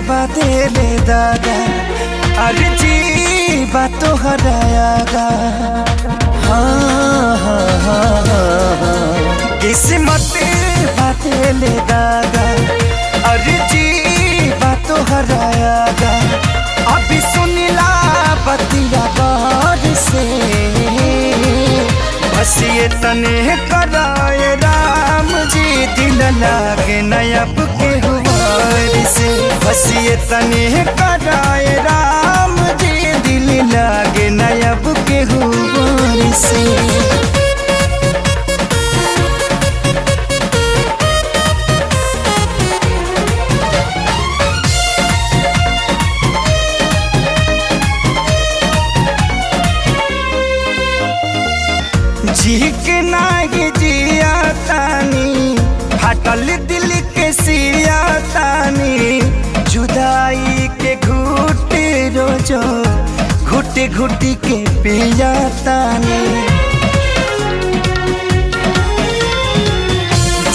बदले दादा अरे जी बात तो हरायागा। हाँ हाँ हाँ हाँ किस्मत बदले दादा अरे जी बात तो हरायागा। अभी सुनिला बतिया गौर से बस ये तने कराए राम जी दिल लागे नयब के हुआर से। बस ये तने कराए राम जी दिल लागे नयब के हुआर से। जी के नागी जिया तानी हटल दिल के सिया तानी जुदाई के घुट रोजो घुट घुट के पिया तानी।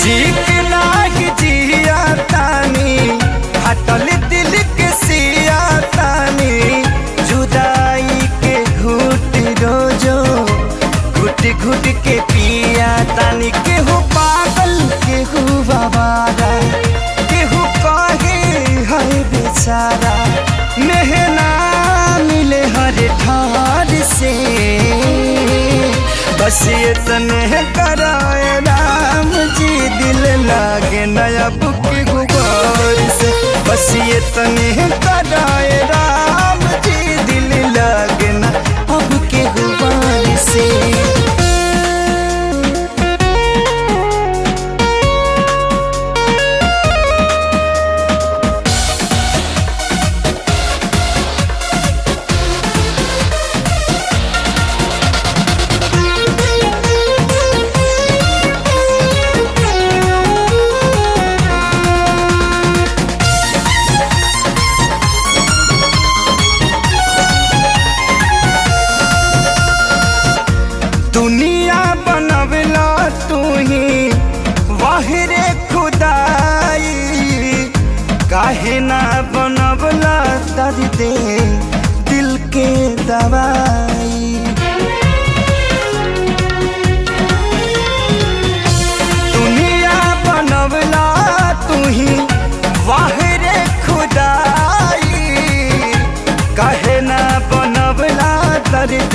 जी के नागी जिया तानी हटल दिल के सिया तानी जुदाई के घुट रोजो घुट घुट के पिया तानी। केहू पागल केहू बाबारा केहू कहे है बेचारा मेहना मिले हर ठार से। बस ये तने कराए राम जी दिल लागे नयब के गुबार से। बस ये तने कराए राम जी दिल लागे ना अब के गुबार से। दुनिया बनवला तू ही वाहिरे खुदाई काहे ना बनवला दर्द दिल के दवाई। दुनिया बनवला तू ही वाहिरे खुदाई काहे ना बनवला दर्द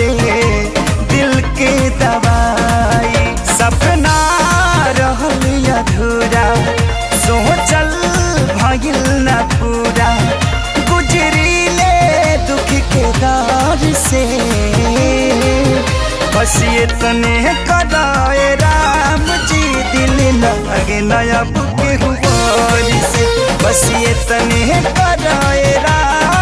दिल के दवाई। सपना रहल अधूरा सोचल भइल न पूरा गुजरीले दुख के दौर से। बस ये तने कराए राम जी दिल लागे नयब के हुआर से। बस ये तने कराए राम